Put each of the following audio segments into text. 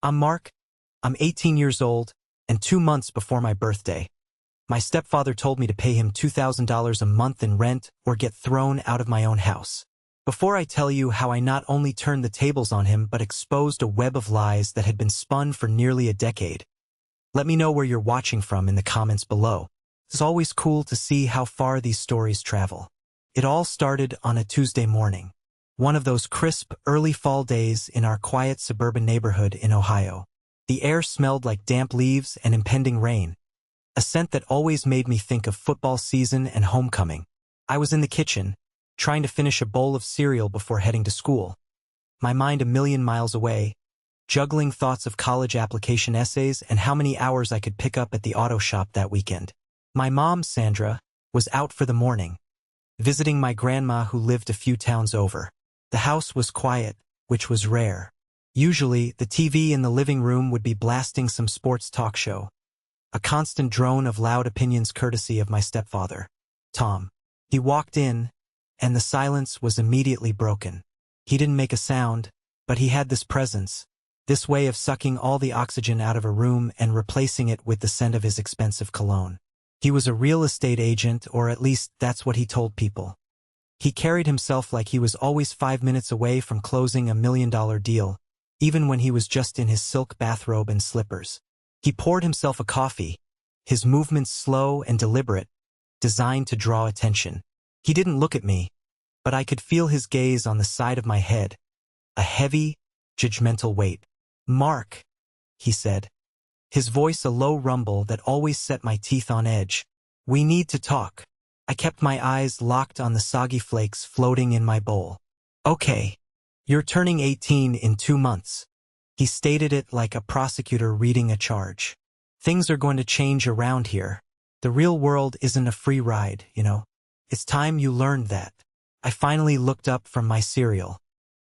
I'm Mark. I'm 18 years old, and 2 months before my birthday. My stepfather told me to pay him $2,000 a month in rent or get thrown out of my own house. Before I tell you how I not only turned the tables on him but exposed a web of lies that had been spun for nearly a decade, let me know where you're watching from in the comments below. It's always cool to see how far these stories travel. It all started on a Tuesday morning, one of those crisp, early fall days in our quiet suburban neighborhood in Ohio. The air smelled like damp leaves and impending rain, a scent that always made me think of football season and homecoming. I was in the kitchen, trying to finish a bowl of cereal before heading to school, my mind a million miles away, juggling thoughts of college application essays and how many hours I could pick up at the auto shop that weekend. My mom, Sandra, was out for the morning, visiting my grandma who lived a few towns over. The house was quiet, which was rare. Usually, the TV in the living room would be blasting some sports talk show, a constant drone of loud opinions courtesy of my stepfather, Tom. He walked in, and the silence was immediately broken. He didn't make a sound, but he had this presence, this way of sucking all the oxygen out of a room and replacing it with the scent of his expensive cologne. He was a real estate agent, or at least that's what he told people. He carried himself like he was always 5 minutes away from closing $1 million deal, even when he was just in his silk bathrobe and slippers. He poured himself a coffee, his movements slow and deliberate, designed to draw attention. He didn't look at me, but I could feel his gaze on the side of my head, a heavy, judgmental weight. "Mark," he said, his voice a low rumble that always set my teeth on edge. "We need to talk." I kept my eyes locked on the soggy flakes floating in my bowl. "Okay, you're turning 18 in 2 months." He stated it like a prosecutor reading a charge. "Things are going to change around here. The real world isn't a free ride, you know. It's time you learned that." I finally looked up from my cereal.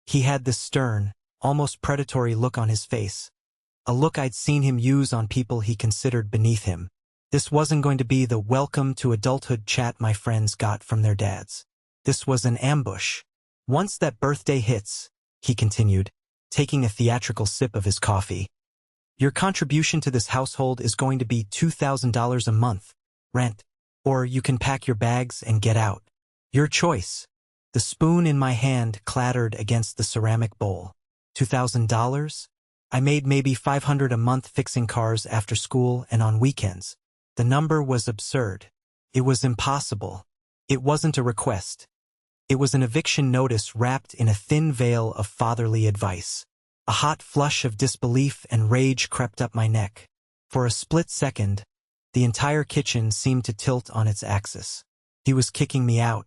He had this stern, almost predatory look on his face, a look I'd seen him use on people he considered beneath him. This wasn't going to be the welcome to adulthood chat my friends got from their dads. This was an ambush. "Once that birthday hits," he continued, taking a theatrical sip of his coffee, "your contribution to this household is going to be $2,000 a month, rent, or you can pack your bags and get out. Your choice." The spoon in my hand clattered against the ceramic bowl. $2,000? I made maybe $500 a month fixing cars after school and on weekends. The number was absurd. It was impossible. It wasn't a request. It was an eviction notice wrapped in a thin veil of fatherly advice. A hot flush of disbelief and rage crept up my neck. For a split second, the entire kitchen seemed to tilt on its axis. He was kicking me out.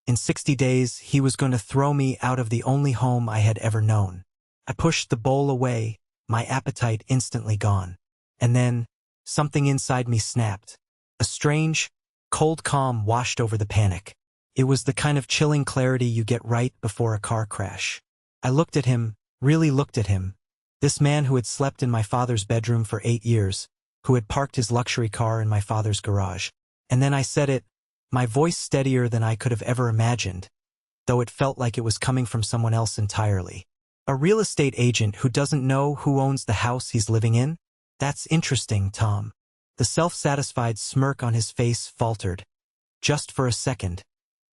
In 60 days, he was going to throw me out of the only home I had ever known. I pushed the bowl away, my appetite instantly gone. And then, something inside me snapped. A strange, cold calm washed over the panic. It was the kind of chilling clarity you get right before a car crash. I looked at him, really looked at him. This man who had slept in my father's bedroom for 8 years, who had parked his luxury car in my father's garage. And then I said it, my voice steadier than I could have ever imagined, though it felt like it was coming from someone else entirely. "A real estate agent who doesn't know who owns the house he's living in? That's interesting, Tom." The self-satisfied smirk on his face faltered, just for a second,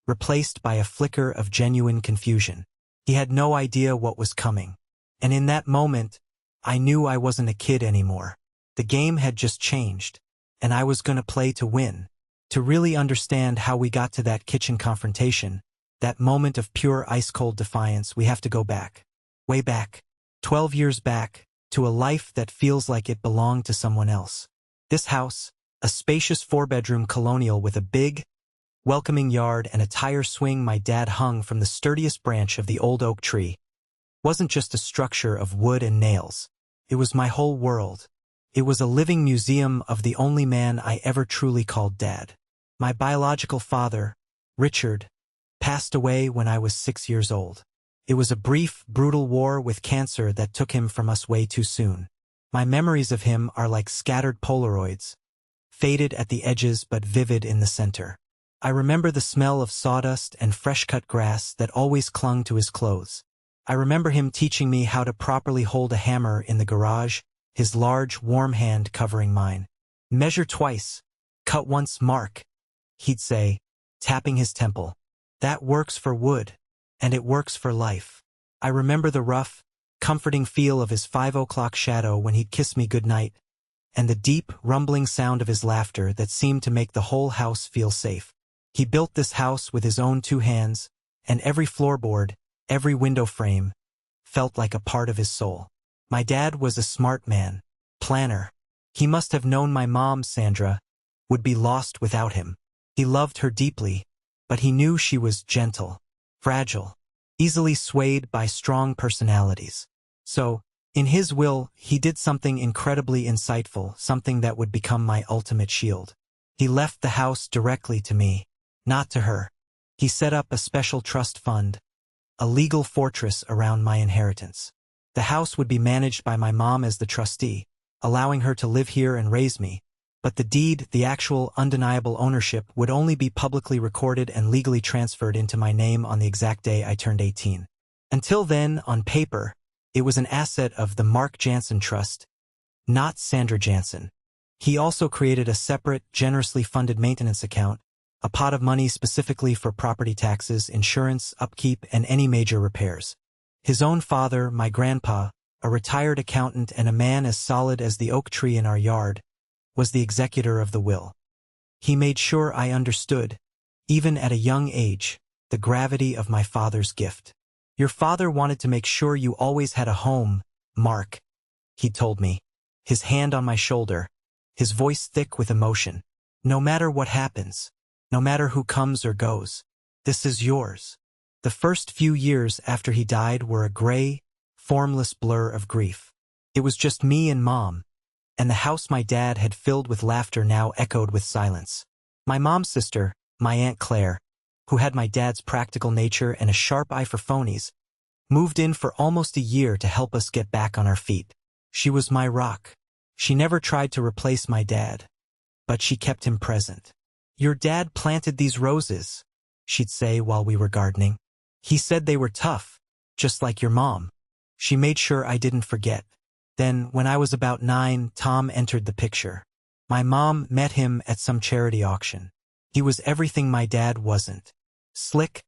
replaced by a flicker of genuine confusion. He had no idea what was coming. And in that moment, I knew I wasn't a kid anymore. The game had just changed, and I was going to play to win. To really understand how we got to that kitchen confrontation, that moment of pure ice-cold defiance, we have to go back. Way back. 12 years back, to a life that feels like it belonged to someone else. This house, a spacious 4-bedroom colonial with a big, welcoming yard and a tire swing my dad hung from the sturdiest branch of the old oak tree, wasn't just a structure of wood and nails. It was my whole world. It was a living museum of the only man I ever truly called Dad. My biological father, Richard, passed away when I was 6 years old. It was a brief, brutal war with cancer that took him from us way too soon. My memories of him are like scattered Polaroids, faded at the edges but vivid in the center. I remember the smell of sawdust and fresh-cut grass that always clung to his clothes, I remember him teaching me how to properly hold a hammer in the garage, his large, warm hand covering mine. Measure twice, cut once, mark, he'd say, tapping his temple. That works for wood, and it works for life. I remember the rough, comforting feel of his 5 o'clock shadow when he'd kiss me goodnight, and the deep, rumbling sound of his laughter that seemed to make the whole house feel safe. He built this house with his own 2 hands, and every floorboard, every window frame, felt like a part of his soul. My dad was a smart man, planner. He must have known my mom, Sandra, would be lost without him. He loved her deeply, but he knew she was gentle, fragile, easily swayed by strong personalities. So, in his will, he did something incredibly insightful, something that would become my ultimate shield. He left the house directly to me, not to her. He set up a special trust fund, a legal fortress around my inheritance. The house would be managed by my mom as the trustee, allowing her to live here and raise me, but the deed, the actual undeniable ownership, would only be publicly recorded and legally transferred into my name on the exact day I turned 18. Until then, on paper, it was an asset of the Mark Jansen Trust, not Sandra Jansen. He also created a separate, generously funded maintenance account, a pot of money specifically for property taxes, insurance, upkeep, and any major repairs. His own father, my grandpa, a retired accountant and a man as solid as the oak tree in our yard, was the executor of the will. He made sure I understood, even at a young age, the gravity of my father's gift. Your father wanted to make sure you always had a home, Mark, he told me, his hand on my shoulder, his voice thick with emotion. No matter what happens, no matter who comes or goes, this is yours. The first few years after he died were a gray, formless blur of grief. It was just me and Mom, and the house my dad had filled with laughter now echoed with silence. My mom's sister, my Aunt Claire, who had my dad's practical nature and a sharp eye for phonies, moved in for almost a year to help us get back on our feet. She was my rock. She never tried to replace my dad, but she kept him present. Your dad planted these roses, she'd say while we were gardening. He said they were tough, just like your mom. She made sure I didn't forget. Then, when I was about 9, Tom entered the picture. My mom met him at some charity auction. He was everything my dad wasn't. Slick,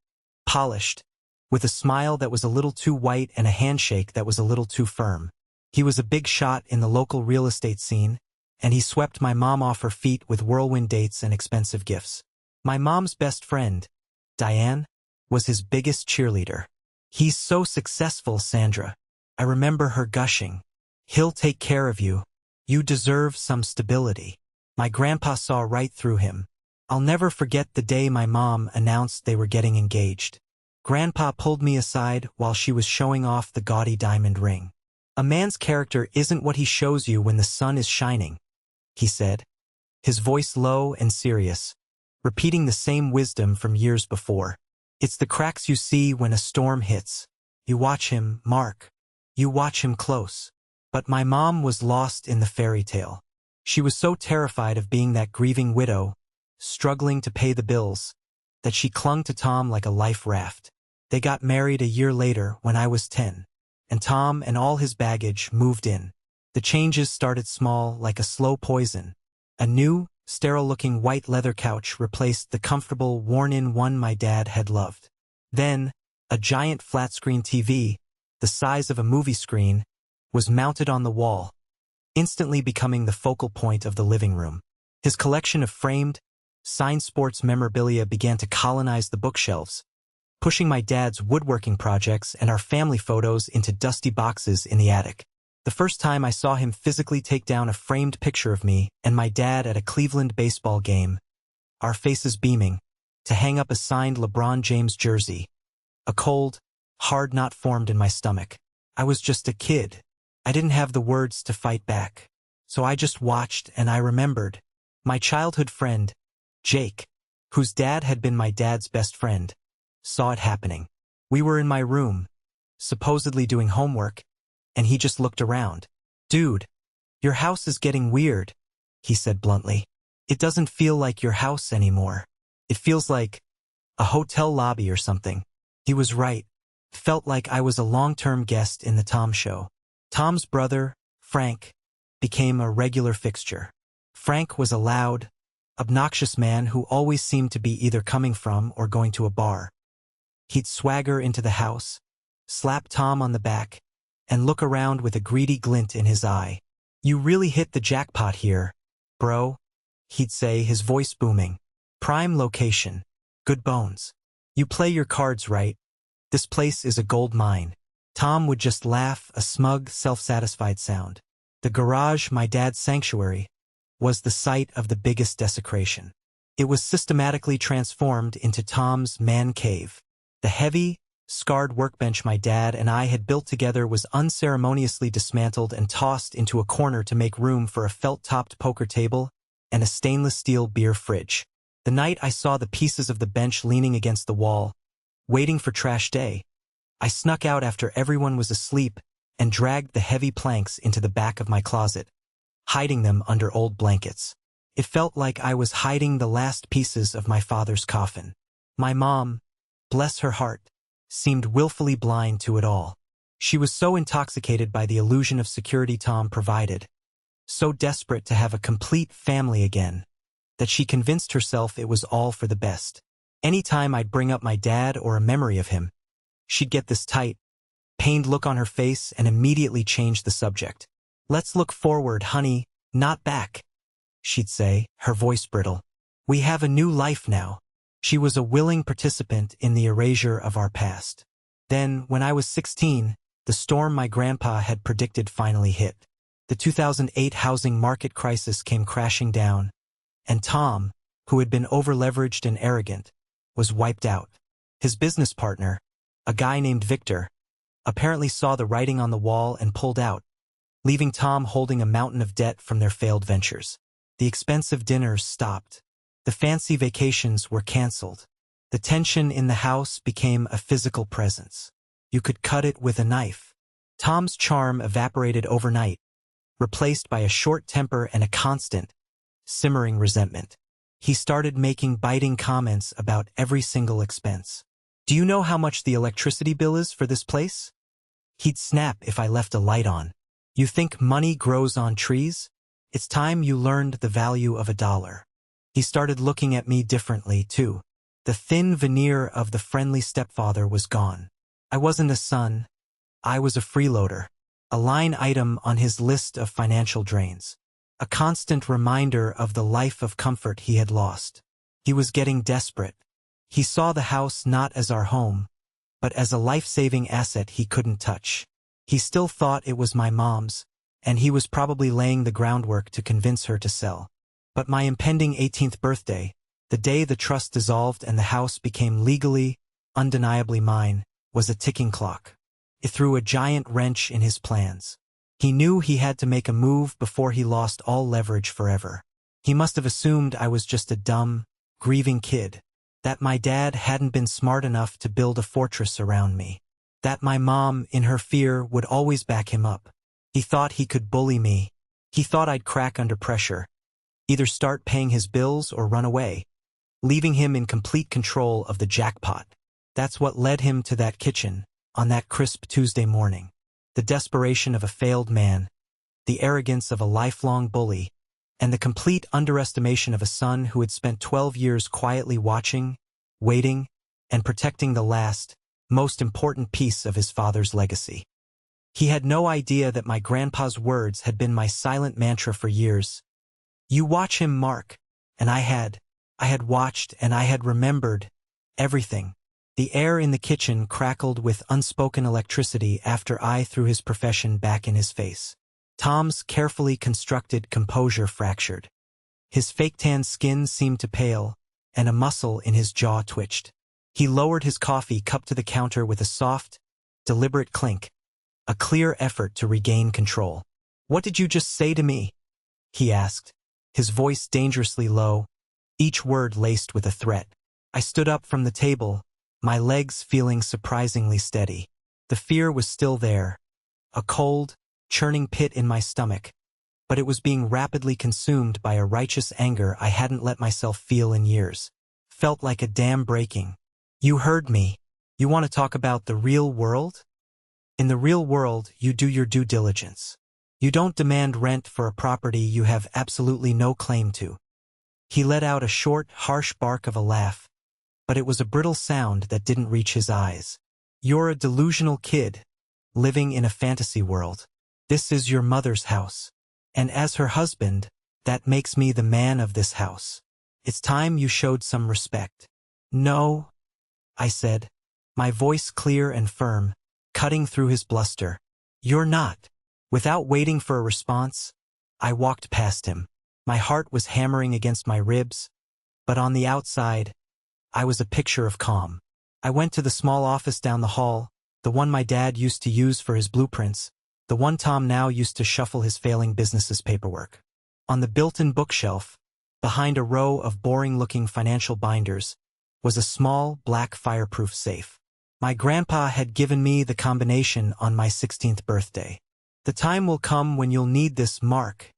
polished, with a smile that was a little too white and a handshake that was a little too firm. He was a big shot in the local real estate scene, and he swept my mom off her feet with whirlwind dates and expensive gifts. My mom's best friend, Diane, was his biggest cheerleader. He's so successful, Sandra. I remember her gushing. He'll take care of you. You deserve some stability. My grandpa saw right through him. I'll never forget the day my mom announced they were getting engaged. Grandpa pulled me aside while she was showing off the gaudy diamond ring. A man's character isn't what he shows you when the sun is shining, he said, his voice low and serious, repeating the same wisdom from years before. It's the cracks you see when a storm hits. You watch him, Mark. You watch him close. But my mom was lost in the fairy tale. She was so terrified of being that grieving widow, struggling to pay the bills, that she clung to Tom like a life raft. They got married a year later when I was 10, and Tom and all his baggage moved in. The changes started small, like a slow poison. A new, sterile-looking white leather couch replaced the comfortable, worn-in one my dad had loved. Then, a giant flat-screen TV, the size of a movie screen, was mounted on the wall, instantly becoming the focal point of the living room. His collection of framed, signed sports memorabilia began to colonize the bookshelves, pushing my dad's woodworking projects and our family photos into dusty boxes in the attic. The first time I saw him physically take down a framed picture of me and my dad at a Cleveland baseball game, our faces beaming, to hang up a signed LeBron James jersey, a cold, hard knot formed in my stomach. I was just a kid. I didn't have the words to fight back. So I just watched, and I remembered. My childhood friend, Jake, whose dad had been my dad's best friend, saw it happening. We were in my room, supposedly doing homework, and he just looked around. Dude, your house is getting weird, he said bluntly. It doesn't feel like your house anymore. It feels like a hotel lobby or something. He was right. Felt like I was a long-term guest in the Tom show. Tom's brother, Frank, became a regular fixture. Frank was a loud, obnoxious man who always seemed to be either coming from or going to a bar. He'd swagger into the house, slap Tom on the back, and look around with a greedy glint in his eye. "You really hit the jackpot here, bro," he'd say, his voice booming. "Prime location. Good bones. You play your cards right. This place is a gold mine." Tom would just laugh, a smug, self-satisfied sound. The garage, my dad's sanctuary, was the site of the biggest desecration. It was systematically transformed into Tom's man cave. The heavy, scarred workbench my dad and I had built together was unceremoniously dismantled and tossed into a corner to make room for a felt-topped poker table and a stainless steel beer fridge. The night I saw the pieces of the bench leaning against the wall, waiting for trash day, I snuck out after everyone was asleep and dragged the heavy planks into the back of my closet, hiding them under old blankets. It felt like I was hiding the last pieces of my father's coffin. My mom, bless her heart, seemed willfully blind to it all. She was so intoxicated by the illusion of security Tom provided, so desperate to have a complete family again, that she convinced herself it was all for the best. Any time I'd bring up my dad or a memory of him, she'd get this tight, pained look on her face and immediately change the subject. "Let's look forward, honey, not back," she'd say, her voice brittle. "We have a new life now." She was a willing participant in the erasure of our past. Then, when I was 16, the storm my grandpa had predicted finally hit. The 2008 housing market crisis came crashing down, and Tom, who had been over-leveraged and arrogant, was wiped out. His business partner, a guy named Victor, apparently saw the writing on the wall and pulled out, leaving Tom holding a mountain of debt from their failed ventures. The expensive dinners stopped. The fancy vacations were canceled. The tension in the house became a physical presence. You could cut it with a knife. Tom's charm evaporated overnight, replaced by a short temper and a constant, simmering resentment. He started making biting comments about every single expense. "Do you know how much the electricity bill is for this place?" He'd snap if I left a light on. "You think money grows on trees? It's time you learned the value of $1. He started looking at me differently, too. The thin veneer of the friendly stepfather was gone. I wasn't a son. I was a freeloader, a line item on his list of financial drains, a constant reminder of the life of comfort he had lost. He was getting desperate. He saw the house not as our home, but as a life-saving asset he couldn't touch. He still thought it was my mom's, and he was probably laying the groundwork to convince her to sell. But my impending 18th birthday, the day the trust dissolved and the house became legally, undeniably mine, was a ticking clock. It threw a giant wrench in his plans. He knew he had to make a move before he lost all leverage forever. He must have assumed I was just a dumb, grieving kid, that my dad hadn't been smart enough to build a fortress around me, that my mom, in her fear, would always back him up. He thought he could bully me. He thought I'd crack under pressure, either start paying his bills or run away, leaving him in complete control of the jackpot. That's what led him to that kitchen on that crisp Tuesday morning. The desperation of a failed man, the arrogance of a lifelong bully, and the complete underestimation of a son who had spent 12 years quietly watching, waiting, and protecting the last, most important piece of his father's legacy. He had no idea that my grandpa's words had been my silent mantra for years. "You watch him, Mark." And I had watched and I had remembered everything. The air in the kitchen crackled with unspoken electricity after I threw his profession back in his face. Tom's carefully constructed composure fractured. His fake-tan skin seemed to pale, and a muscle in his jaw twitched. He lowered his coffee cup to the counter with a soft, deliberate clink, a clear effort to regain control. "What did you just say to me?" he asked, his voice dangerously low, each word laced with a threat. I stood up from the table, my legs feeling surprisingly steady. The fear was still there, a cold, churning pit in my stomach, but it was being rapidly consumed by a righteous anger I hadn't let myself feel in years. Felt like a dam breaking. "You heard me," You want to talk about the real world? In the real world, you do your due diligence. You don't demand rent for a property you have absolutely no claim to. He let out a short, harsh bark of a laugh, but it was a brittle sound that didn't reach his eyes. You're a delusional kid, living in a fantasy world. This is your mother's house. And as her husband, that makes me the man of this house. It's time you showed some respect. No, I said, my voice clear and firm, cutting through his bluster. You're not. Without waiting for a response, I walked past him. My heart was hammering against my ribs, but on the outside, I was a picture of calm. I went to the small office down the hall, the one my dad used to use for his blueprints, the one Tom now used to shuffle his failing business's paperwork. On the built-in bookshelf, behind a row of boring-looking financial binders, was a small, black fireproof safe. My grandpa had given me the combination on my 16th birthday. The time will come when you'll need this, Mark,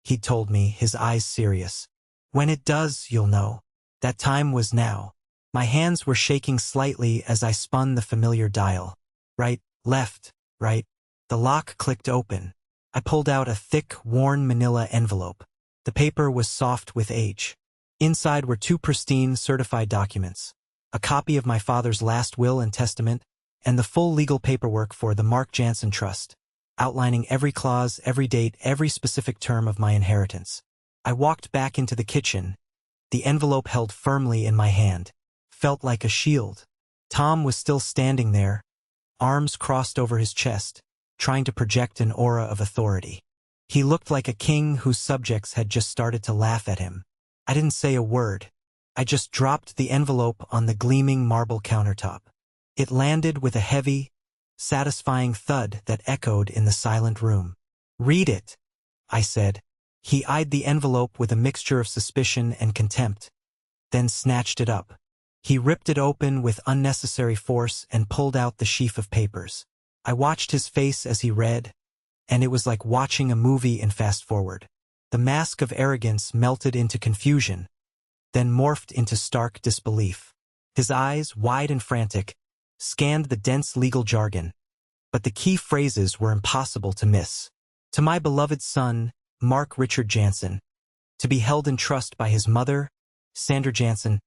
he told me, his eyes serious. When it does, you'll know. That time was now. My hands were shaking slightly as I spun the familiar dial. Right, left, right. The lock clicked open. I pulled out a thick, worn manila envelope. The paper was soft with age. Inside were 2 pristine, certified documents, a copy of my father's last will and testament, and the full legal paperwork for the Mark Jansen Trust, outlining every clause, every date, every specific term of my inheritance. I walked back into the kitchen. The envelope held firmly in my hand. Felt like a shield. Tom was still standing there, arms crossed over his chest, trying to project an aura of authority. He looked like a king whose subjects had just started to laugh at him. I didn't say a word. I just dropped the envelope on the gleaming marble countertop. It landed with a heavy, satisfying thud that echoed in the silent room. Read it, I said. He eyed the envelope with a mixture of suspicion and contempt, then snatched it up. He ripped it open with unnecessary force and pulled out the sheaf of papers. I watched his face as he read, and it was like watching a movie in fast forward. The mask of arrogance melted into confusion, then morphed into stark disbelief. His eyes, wide and frantic, scanned the dense legal jargon, but the key phrases were impossible to miss. To my beloved son, Mark Richard Jansen, to be held in trust by his mother, Sandra Jansen,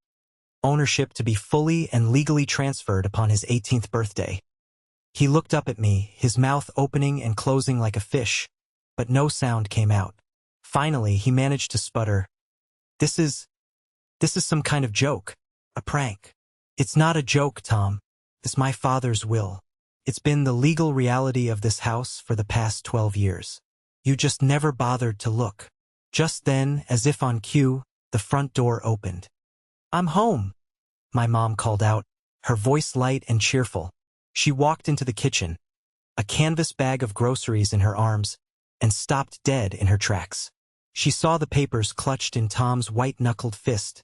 ownership to be fully and legally transferred upon his 18th birthday. He looked up at me, his mouth opening and closing like a fish, but no sound came out. Finally, he managed to sputter, This is some kind of joke, a prank. It's not a joke, Tom. It's my father's will. It's been the legal reality of this house for the past 12 years. You just never bothered to look. Just then, as if on cue, the front door opened. I'm home, my mom called out, her voice light and cheerful. She walked into the kitchen, a canvas bag of groceries in her arms, and stopped dead in her tracks. She saw the papers clutched in Tom's white-knuckled fist,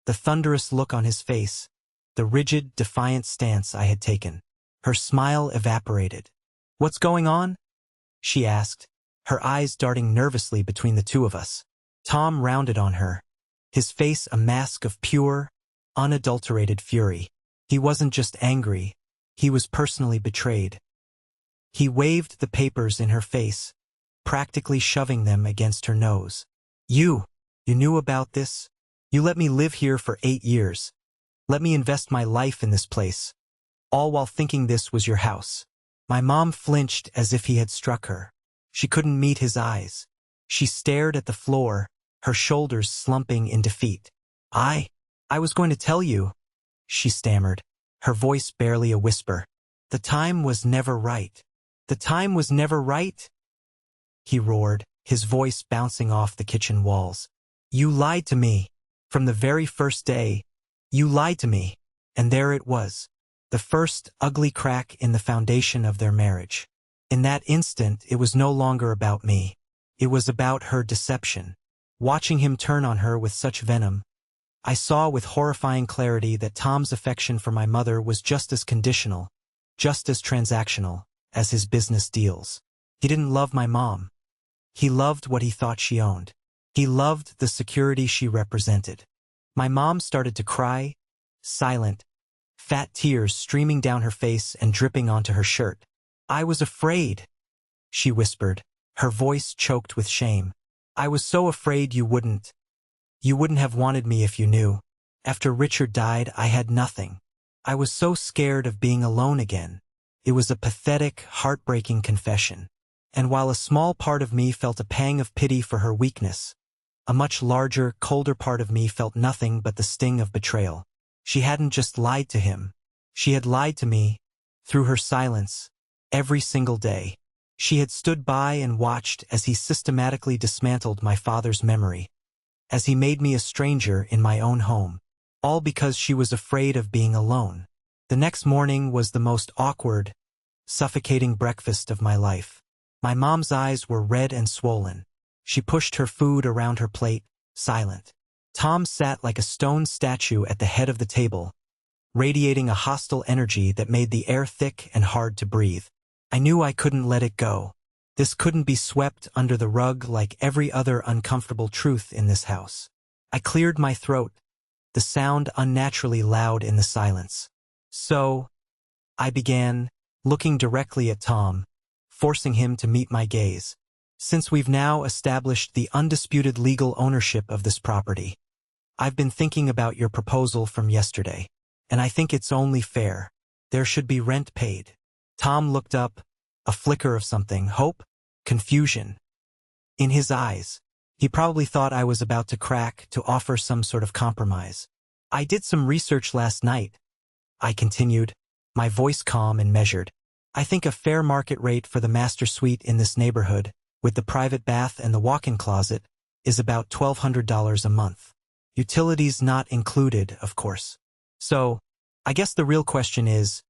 the thunderous look on his face, the rigid, defiant stance I had taken. Her smile evaporated. What's going on? She asked, her eyes darting nervously between the two of us. Tom rounded on her, his face a mask of pure, unadulterated fury. He wasn't just angry, he was personally betrayed. He waved the papers in her face, practically shoving them against her nose. You knew about this? You let me live here for 8 years. Let me invest my life in this place, all while thinking this was your house. My mom flinched as if he had struck her. She couldn't meet his eyes. She stared at the floor, her shoulders slumping in defeat. I was going to tell you, she stammered, her voice barely a whisper. The time was never right. The time was never right, he roared, his voice bouncing off the kitchen walls. You lied to me. From the very first day, you lied to me. And there it was, the first ugly crack in the foundation of their marriage. In that instant, it was no longer about me. It was about her deception. Watching him turn on her with such venom, I saw with horrifying clarity that Tom's affection for my mother was just as conditional, just as transactional, as his business deals. He didn't love my mom. He loved what he thought she owned. He loved the security she represented. My mom started to cry, silent, fat tears streaming down her face and dripping onto her shirt. "I was afraid," she whispered, her voice choked with shame. "I was so afraid you wouldn't have wanted me if you knew. After Richard died, I had nothing. I was so scared of being alone again." It was a pathetic, heartbreaking confession. And while a small part of me felt a pang of pity for her weakness, a much larger, colder part of me felt nothing but the sting of betrayal. She hadn't just lied to him. She had lied to me, through her silence, every single day. She had stood by and watched as he systematically dismantled my father's memory, as he made me a stranger in my own home, all because she was afraid of being alone. The next morning was the most awkward, suffocating breakfast of my life. My mom's eyes were red and swollen. She pushed her food around her plate, silent. Tom sat like a stone statue at the head of the table, radiating a hostile energy that made the air thick and hard to breathe. I knew I couldn't let it go. This couldn't be swept under the rug like every other uncomfortable truth in this house. I cleared my throat, the sound unnaturally loud in the silence. "So," I began, looking directly at Tom, forcing him to meet my gaze. "Since we've now established the undisputed legal ownership of this property, I've been thinking about your proposal from yesterday, and I think it's only fair. There should be rent paid." Tom looked up, a flicker of something, hope, confusion, in his eyes. He probably thought I was about to crack, to offer some sort of compromise. "I did some research last night," I continued, my voice calm and measured. "I think a fair market rate for the master suite in this neighborhood, with the private bath and the walk-in closet, is about $1,200 a month. Utilities not included, of course. So, I guess the real question is,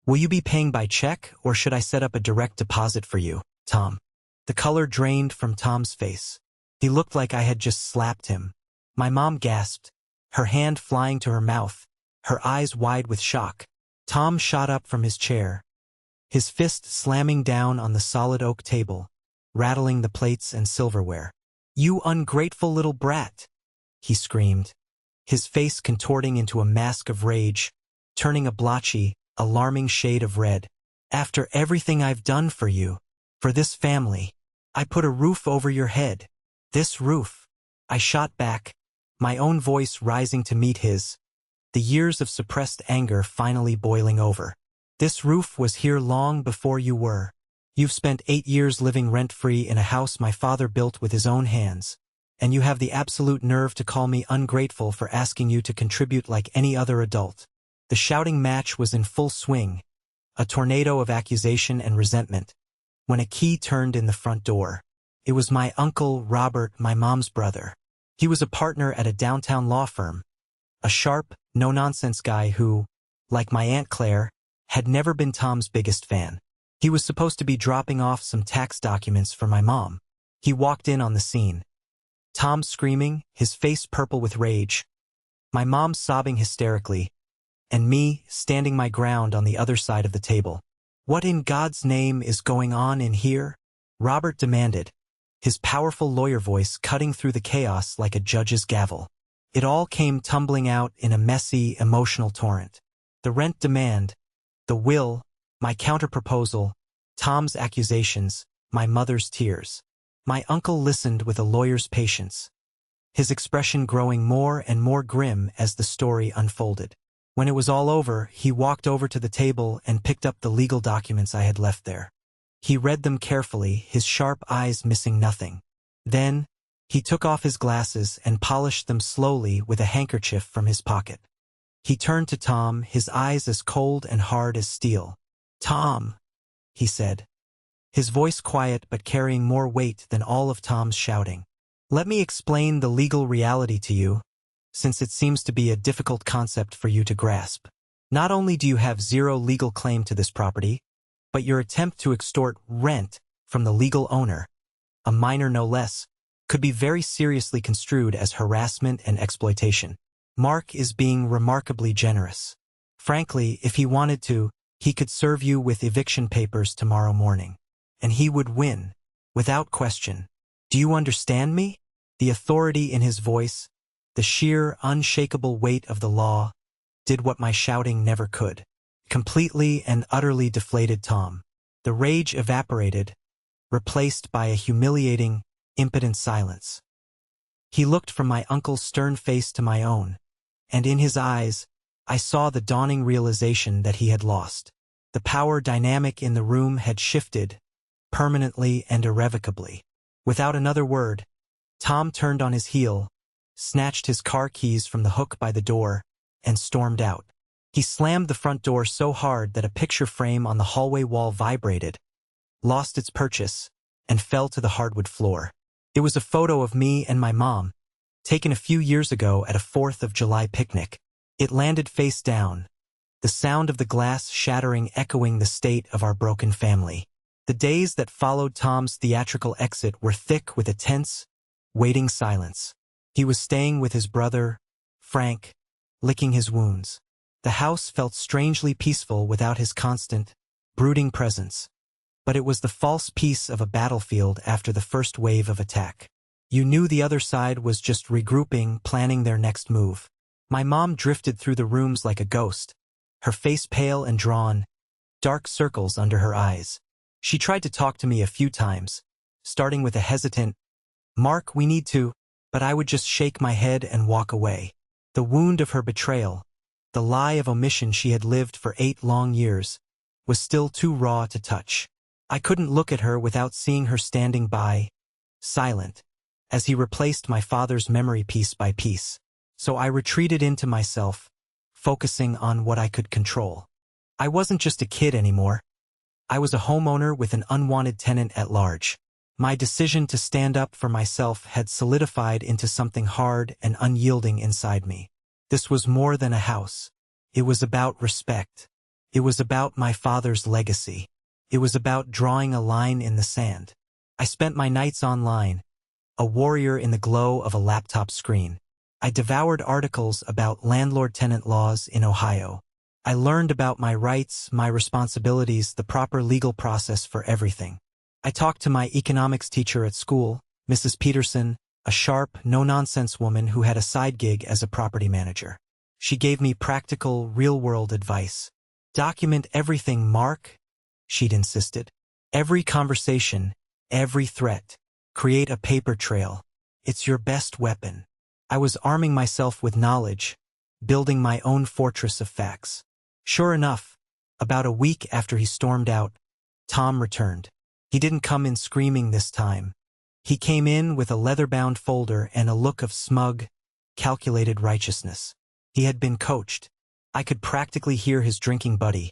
will you be paying by check, or should I set up a direct deposit for you, Tom?" The color drained from Tom's face. He looked like I had just slapped him. My mom gasped, her hand flying to her mouth, her eyes wide with shock. Tom shot up from his chair, his fist slamming down on the solid oak table, rattling the plates and silverware. "You ungrateful little brat!" he screamed, his face contorting into a mask of rage, turning a blotchy, alarming shade of red. "After everything I've done for you, for this family, I put a roof over your head. This roof." I shot back, my own voice rising to meet his, the years of suppressed anger finally boiling over. "This roof was here long before you were. You've spent 8 years living rent-free in a house my father built with his own hands, and you have the absolute nerve to call me ungrateful for asking you to contribute like any other adult." The shouting match was in full swing, a tornado of accusation and resentment, when a key turned in the front door. It was my uncle Robert, my mom's brother. He was a partner at a downtown law firm, a sharp, no-nonsense guy who, like my Aunt Claire, had never been Tom's biggest fan. He was supposed to be dropping off some tax documents for my mom. He walked in on the scene, Tom screaming, his face purple with rage, my mom sobbing hysterically, and me standing my ground on the other side of the table. "What in God's name is going on in here?" Robert demanded, his powerful lawyer voice cutting through the chaos like a judge's gavel. It all came tumbling out in a messy, emotional torrent. The rent demand, the will, my counterproposal, Tom's accusations, my mother's tears. My uncle listened with a lawyer's patience, his expression growing more and more grim as the story unfolded. When it was all over, he walked over to the table and picked up the legal documents I had left there. He read them carefully, his sharp eyes missing nothing. Then, he took off his glasses and polished them slowly with a handkerchief from his pocket. He turned to Tom, his eyes as cold and hard as steel. "Tom," he said, his voice quiet but carrying more weight than all of Tom's shouting. "Let me explain the legal reality to you, since it seems to be a difficult concept for you to grasp. Not only do you have zero legal claim to this property, but your attempt to extort rent from the legal owner, a minor no less, could be very seriously construed as harassment and exploitation. Mark is being remarkably generous. Frankly, if he wanted to, he could serve you with eviction papers tomorrow morning. And he would win, without question. Do you understand me?" The authority in his voice, the sheer, unshakable weight of the law, did what my shouting never could. Completely and utterly deflated Tom. The rage evaporated, replaced by a humiliating, impotent silence. He looked from my uncle's stern face to my own, and in his eyes, I saw the dawning realization that he had lost. The power dynamic in the room had shifted, permanently and irrevocably. Without another word, Tom turned on his heel, snatched his car keys from the hook by the door, and stormed out. He slammed the front door so hard that a picture frame on the hallway wall vibrated, lost its purchase, and fell to the hardwood floor. It was a photo of me and my mom, taken a few years ago at a 4th of July picnic. It landed face down, the sound of the glass shattering echoing the state of our broken family. The days that followed Tom's theatrical exit were thick with a tense, waiting silence. He was staying with his brother, Frank, licking his wounds. The house felt strangely peaceful without his constant, brooding presence. But it was the false peace of a battlefield after the first wave of attack. You knew the other side was just regrouping, planning their next move. My mom drifted through the rooms like a ghost, her face pale and drawn, dark circles under her eyes. She tried to talk to me a few times, starting with a hesitant, "Mark, we need to," but I would just shake my head and walk away. The wound of her betrayal, the lie of omission she had lived for 8 long years, was still too raw to touch. I couldn't look at her without seeing her standing by, silent, as he replaced my father's memory piece by piece. So I retreated into myself, focusing on what I could control. I wasn't just a kid anymore. I was a homeowner with an unwanted tenant at large. My decision to stand up for myself had solidified into something hard and unyielding inside me. This was more than a house. It was about respect. It was about my father's legacy. It was about drawing a line in the sand. I spent my nights online, a warrior in the glow of a laptop screen. I devoured articles about landlord-tenant laws in Ohio. I learned about my rights, my responsibilities, the proper legal process for everything. I talked to my economics teacher at school, Mrs. Peterson, a sharp, no-nonsense woman who had a side gig as a property manager. She gave me practical, real-world advice. "Document everything, Mark," she'd insisted. "Every conversation, every threat. Create a paper trail. It's your best weapon." I was arming myself with knowledge, building my own fortress of facts. Sure enough, about a week after he stormed out, Tom returned. He didn't come in screaming this time. He came in with a leather-bound folder and a look of smug, calculated righteousness. He had been coached. I could practically hear his drinking buddy,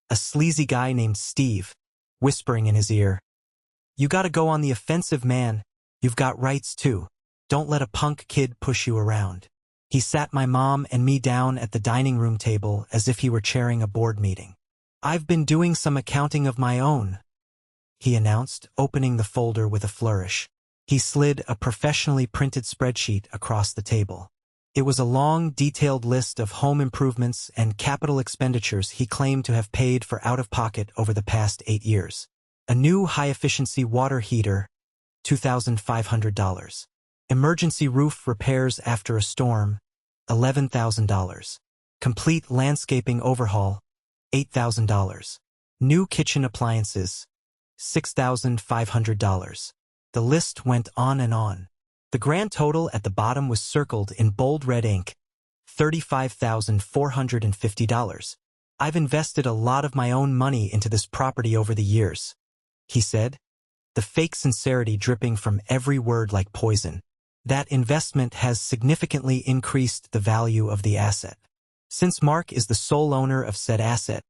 a sleazy guy named Steve, whispering in his ear, "You gotta go on the offensive, man. You've got rights too. Don't let a punk kid push you around." He sat my mom and me down at the dining room table as if he were chairing a board meeting. "I've been doing some accounting of my own," he announced, opening the folder with a flourish. He slid a professionally printed spreadsheet across the table. It was a long, detailed list of home improvements and capital expenditures he claimed to have paid for out-of-pocket over the past 8 years. A new high-efficiency water heater, $2,500. Emergency roof repairs after a storm, $11,000. Complete landscaping overhaul, $8,000. New kitchen appliances, $6,500. The list went on and on. The grand total at the bottom was circled in bold red ink, $35,450. "I've invested a lot of my own money into this property over the years," he said, the fake sincerity dripping from every word like poison. "That investment has significantly increased the value of the asset. Since Mark is the sole owner of said asset,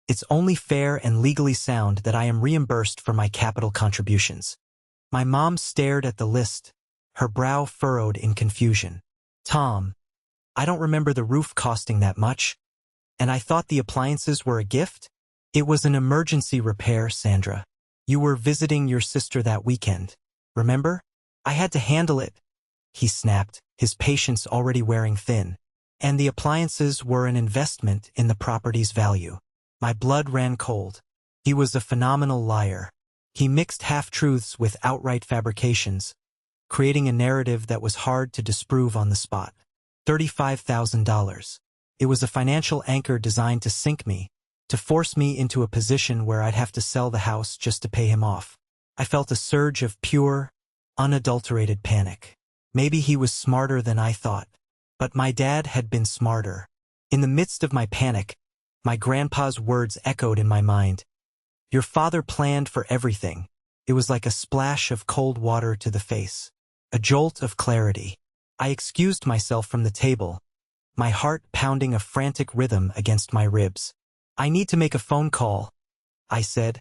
it's only fair and legally sound that I am reimbursed for my capital contributions." My mom stared at the list, her brow furrowed in confusion. "Tom, I don't remember the roof costing that much, and I thought the appliances were a gift?" "It was an emergency repair, Sandra. You were visiting your sister that weekend, remember? I had to handle it," he snapped, his patience already wearing thin. "And the appliances were an investment in the property's value." My blood ran cold. He was a phenomenal liar. He mixed half-truths with outright fabrications, creating a narrative that was hard to disprove on the spot. $35,000. It was a financial anchor designed to sink me, to force me into a position where I'd have to sell the house just to pay him off. I felt a surge of pure, unadulterated panic. Maybe he was smarter than I thought. But my dad had been smarter. In the midst of my panic, my grandpa's words echoed in my mind. Your father planned for everything. It was like a splash of cold water to the face. A jolt of clarity. I excused myself from the table, my heart pounding a frantic rhythm against my ribs. I need to make a phone call, I said,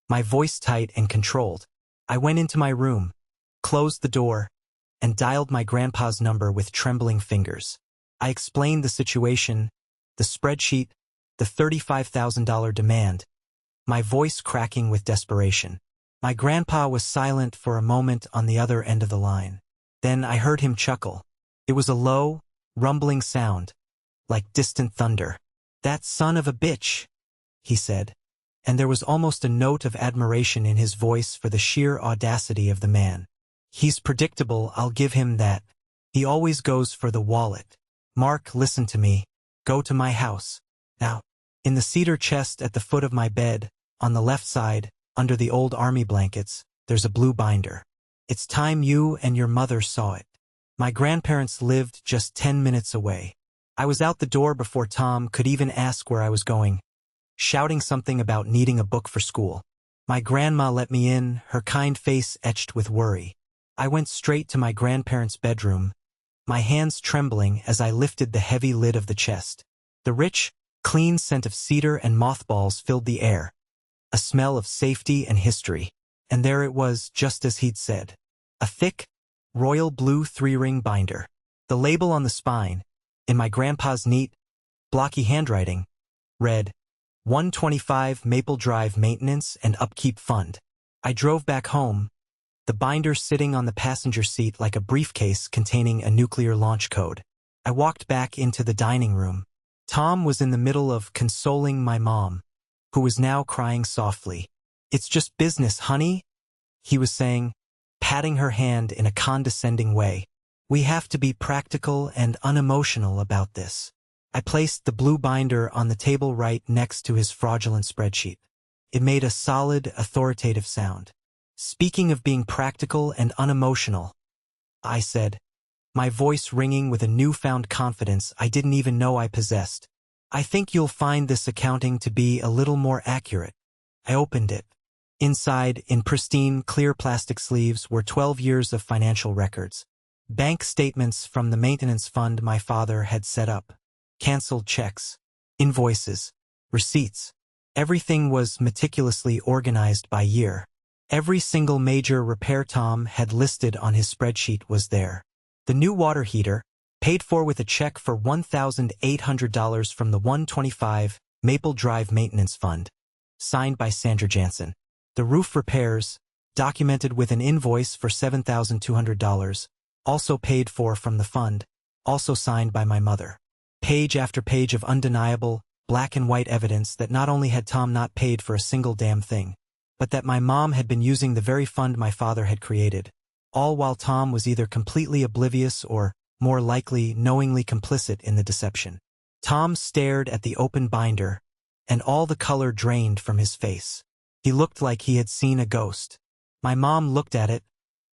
my voice tight and controlled. I went into my room, closed the door, and dialed my grandpa's number with trembling fingers. I explained the situation, the spreadsheet, the $35,000 demand, my voice cracking with desperation. My grandpa was silent for a moment on the other end of the line. Then I heard him chuckle. It was a low, rumbling sound, like distant thunder. That son of a bitch, he said, and there was almost a note of admiration in his voice for the sheer audacity of the man. He's predictable, I'll give him that. He always goes for the wallet. Mark, listen to me. Go to my house. Now. In the cedar chest at the foot of my bed, on the left side, under the old army blankets, there's a blue binder. It's time you and your mother saw it. My grandparents lived just 10 minutes away. I was out the door before Tom could even ask where I was going, shouting something about needing a book for school. My grandma let me in, her kind face etched with worry. I went straight to my grandparents' bedroom, my hands trembling as I lifted the heavy lid of the chest. The rich, clean scent of cedar and mothballs filled the air, a smell of safety and history. And there it was, just as he'd said. A thick, royal blue 3-ring binder. The label on the spine, in my grandpa's neat, blocky handwriting, read, 125 Maple Drive Maintenance and Upkeep Fund. I drove back home, the binder sitting on the passenger seat like a briefcase containing a nuclear launch code. I walked back into the dining room. Tom was in the middle of consoling my mom, who was now crying softly. It's just business, honey, he was saying, patting her hand in a condescending way. We have to be practical and unemotional about this. I placed the blue binder on the table right next to his fraudulent spreadsheet. It made a solid, authoritative sound. Speaking of being practical and unemotional, I said, my voice ringing with a newfound confidence I didn't even know I possessed. I think you'll find this accounting to be a little more accurate. I opened it. Inside, in pristine, clear plastic sleeves, were 12 years of financial records. Bank statements from the maintenance fund my father had set up. Canceled checks, invoices, receipts. Everything was meticulously organized by year. Every single major repair Tom had listed on his spreadsheet was there. The new water heater, paid for with a check for $1,800 from the 125 Maple Drive Maintenance Fund, signed by Sandra Jansen. The roof repairs, documented with an invoice for $7,200, also paid for from the fund, also signed by my mother. Page after page of undeniable, black and white evidence that not only had Tom not paid for a single damn thing, but that my mom had been using the very fund my father had created, all while Tom was either completely oblivious or, more likely, knowingly complicit in the deception. Tom stared at the open binder, and all the color drained from his face. He looked like he had seen a ghost. My mom looked at it,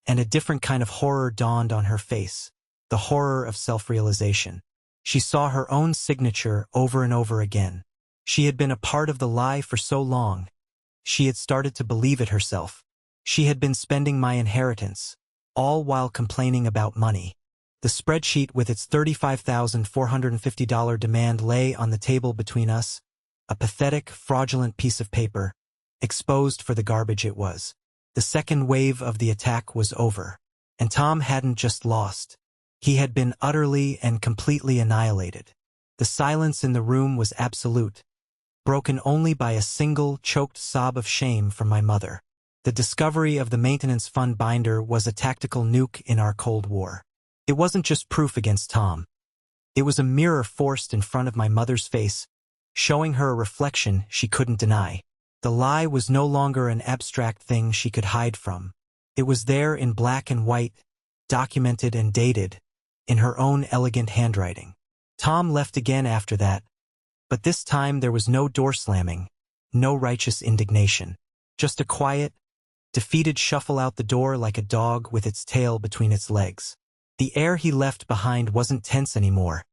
and a different kind of horror dawned on her face, the horror of self-realization. She saw her own signature over and over again. She had been a part of the lie for so long. She had started to believe it herself. She had been spending my inheritance, all while complaining about money. The spreadsheet with its $35,450 demand lay on the table between us, a pathetic, fraudulent piece of paper, exposed for the garbage it was. The second wave of the attack was over, and Tom hadn't just lost. He had been utterly and completely annihilated. The silence in the room was absolute, broken only by a single, choked sob of shame from my mother. The discovery of the maintenance fund binder was a tactical nuke in our Cold War. It wasn't just proof against Tom. It was a mirror forced in front of my mother's face, showing her a reflection she couldn't deny. The lie was no longer an abstract thing she could hide from. It was there in black and white, documented and dated, in her own elegant handwriting. Tom left again after that, but this time there was no door slamming, no righteous indignation. Just a quiet, defeated shuffle out the door like a dog with its tail between its legs. The air he left behind wasn't tense anymore.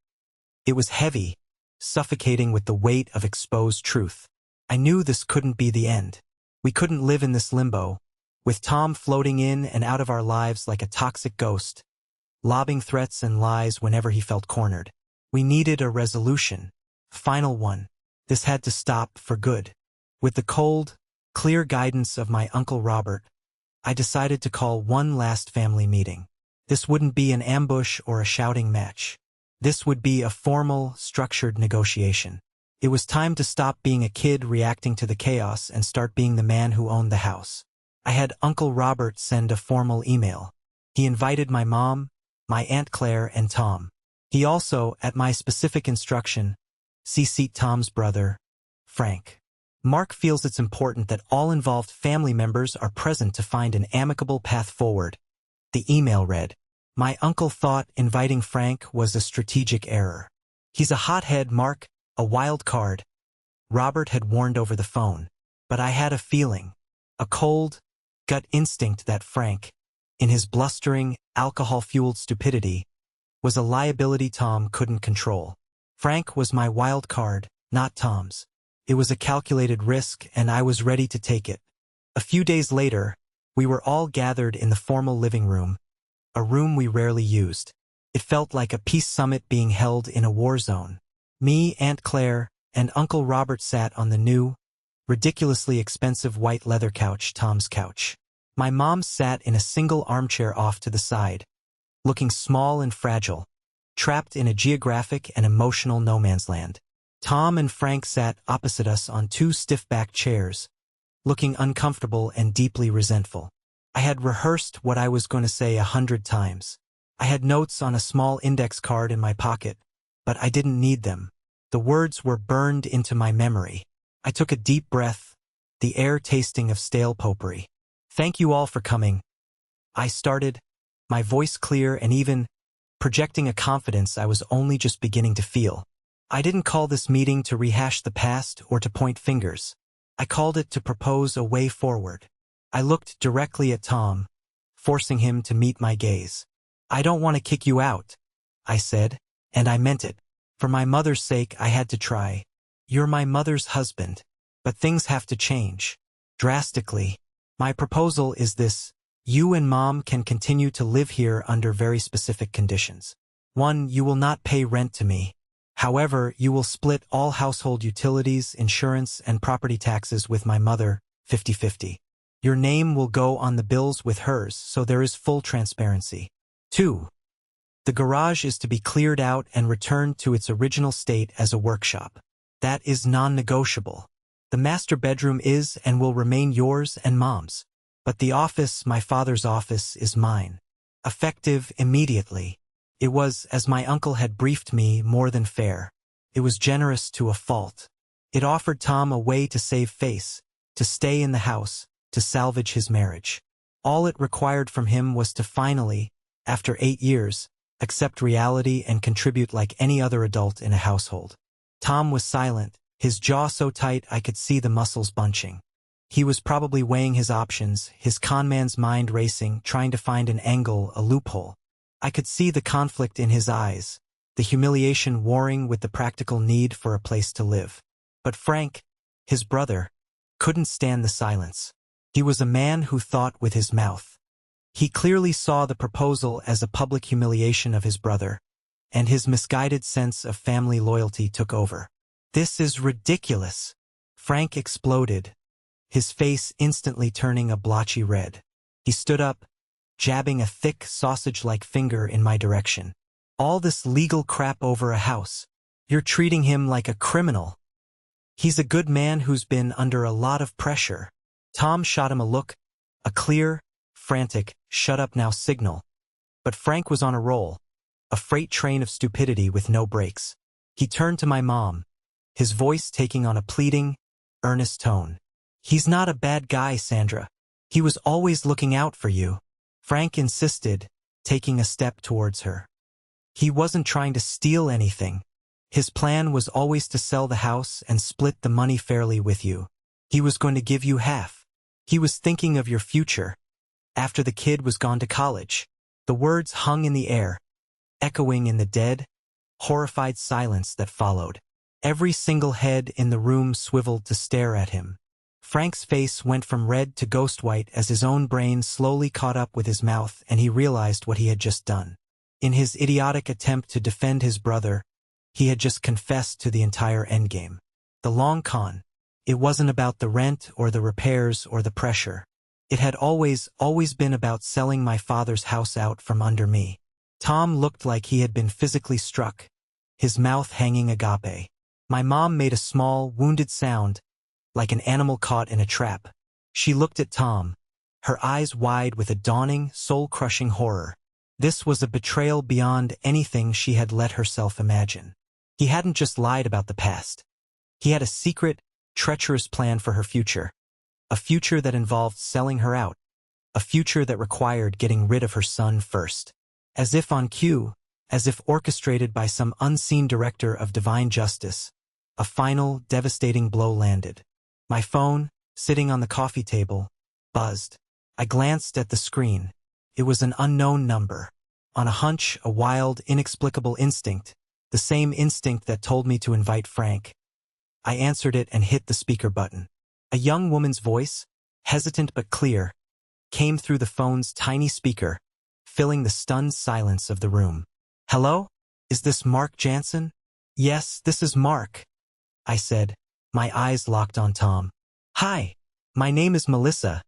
It was heavy, suffocating with the weight of exposed truth. I knew this couldn't be the end. We couldn't live in this limbo, with Tom floating in and out of our lives like a toxic ghost, lobbing threats and lies whenever he felt cornered. We needed a resolution. Final one. This had to stop for good. With the cold, clear guidance of my Uncle Robert, I decided to call one last family meeting. This wouldn't be an ambush or a shouting match. This would be a formal, structured negotiation. It was time to stop being a kid reacting to the chaos and start being the man who owned the house. I had Uncle Robert send a formal email. He invited my mom, my Aunt Claire, and Tom. He also, at my specific instruction, CC'd Tom's brother, Frank. Mark feels it's important that all involved family members are present to find an amicable path forward. The email read, "My uncle thought inviting Frank was a strategic error. He's a hothead, Mark, a wild card." Robert had warned over the phone, but I had a feeling, a cold, gut instinct that Frank, in his blustering, alcohol-fueled stupidity, was a liability Tom couldn't control. Frank was my wild card, not Tom's. It was a calculated risk, and I was ready to take it. A few days later, we were all gathered in the formal living room, a room we rarely used. It felt like a peace summit being held in a war zone. Me, Aunt Claire, and Uncle Robert sat on the new, ridiculously expensive white leather couch, Tom's couch. My mom sat in a single armchair off to the side, looking small and fragile, trapped in a geographic and emotional no-man's land. Tom and Frank sat opposite us on two stiff-backed chairs, looking uncomfortable and deeply resentful. I had rehearsed what I was going to say 100 times. I had notes on a small index card in my pocket, but I didn't need them. The words were burned into my memory. I took a deep breath, the air tasting of stale potpourri. "Thank you all for coming," I started, my voice clear and even projecting a confidence I was only just beginning to feel. I didn't call this meeting to rehash the past or to point fingers. I called it to propose a way forward. I looked directly at Tom, forcing him to meet my gaze. "I don't want to kick you out," I said, and I meant it. For my mother's sake, I had to try. "You're my mother's husband, but things have to change. Drastically. My proposal is this. You and Mom can continue to live here under very specific conditions. 1. You will not pay rent to me. However, you will split all household utilities, insurance, and property taxes with my mother, 50-50. Your name will go on the bills with hers, so there is full transparency. 2. The garage is to be cleared out and returned to its original state as a workshop. That is non-negotiable. The master bedroom is and will remain yours and Mom's. But the office, my father's office, is mine. Effective immediately. It was, as my uncle had briefed me, more than fair. It was generous to a fault. It offered Tom a way to save face, to stay in the house, to salvage his marriage. All it required from him was to finally, after 8 years, accept reality and contribute like any other adult in a household. Tom was silent, his jaw so tight I could see the muscles bunching. He was probably weighing his options, his conman's mind racing, trying to find an angle, a loophole. I could see the conflict in his eyes, the humiliation warring with the practical need for a place to live. But Frank, his brother, couldn't stand the silence. He was a man who thought with his mouth. He clearly saw the proposal as a public humiliation of his brother, and his misguided sense of family loyalty took over. "This is ridiculous," Frank exploded, his face instantly turning a blotchy red. He stood up, jabbing a thick, sausage-like finger in my direction. "All this legal crap over a house. You're treating him like a criminal. He's a good man who's been under a lot of pressure." Tom shot him a look, a clear, frantic, "shut up now" signal. But Frank was on a roll, a freight train of stupidity with no brakes. He turned to my mom, his voice taking on a pleading, earnest tone. "He's not a bad guy, Sandra. He was always looking out for you." Frank insisted, taking a step towards her. "He wasn't trying to steal anything. His plan was always to sell the house and split the money fairly with you. He was going to give you half. He was thinking of your future, after the kid was gone to college. The words hung in the air, echoing in the dead, horrified silence that followed. Every single head in the room swiveled to stare at him. Frank's face went from red to ghost white as his own brain slowly caught up with his mouth and he realized what he had just done. In his idiotic attempt to defend his brother, he had just confessed to the entire endgame. The long con. It wasn't about the rent or the repairs or the pressure. It had always been about selling my father's house out from under me. Tom looked like he had been physically struck, his mouth hanging agape. My mom made a small, wounded sound, like an animal caught in a trap. She looked at Tom, her eyes wide with a dawning, soul-crushing horror. This was a betrayal beyond anything she had let herself imagine. He hadn't just lied about the past. He had a secret, treacherous plan for her future. A future that involved selling her out. A future that required getting rid of her son first. As if on cue, as if orchestrated by some unseen director of divine justice, a final, devastating blow landed. My phone, sitting on the coffee table, buzzed. I glanced at the screen. It was an unknown number. On a hunch, a wild, inexplicable instinct, the same instinct that told me to invite Frank. I answered it and hit the speaker button. A young woman's voice, hesitant but clear, came through the phone's tiny speaker, filling the stunned silence of the room. "Hello? Is this Mark Jansen?" "Yes, this is Mark," I said, my eyes locked on Tom. "Hi, my name is Melissa,"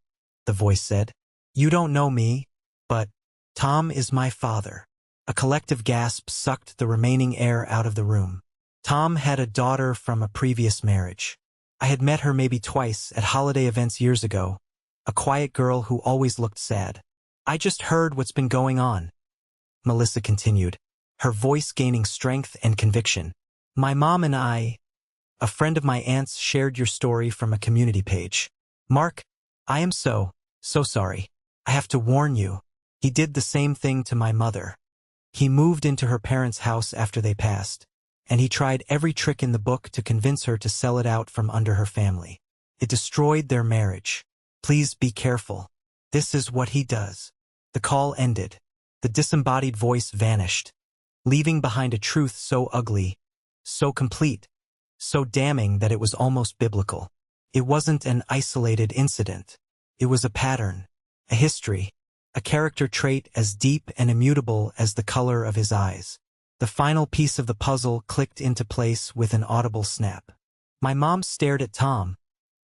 the voice said. "You don't know me, but Tom is my father." A collective gasp sucked the remaining air out of the room. Tom had a daughter from a previous marriage. I had met her maybe twice at holiday events years ago, a quiet girl who always looked sad. "I just heard what's been going on," Melissa continued, her voice gaining strength and conviction. "My mom and a friend of my aunt's shared your story from a community page. Mark, I am so sorry. I have to warn you. He did the same thing to my mother. He moved into her parents' house after they passed, and he tried every trick in the book to convince her to sell it out from under her family. It destroyed their marriage. Please be careful. This is what he does." The call ended. The disembodied voice vanished, leaving behind a truth so ugly, so complete, so damning that it was almost biblical. It wasn't an isolated incident. It was a pattern, a history, a character trait as deep and immutable as the color of his eyes. The final piece of the puzzle clicked into place with an audible snap. My mom stared at Tom,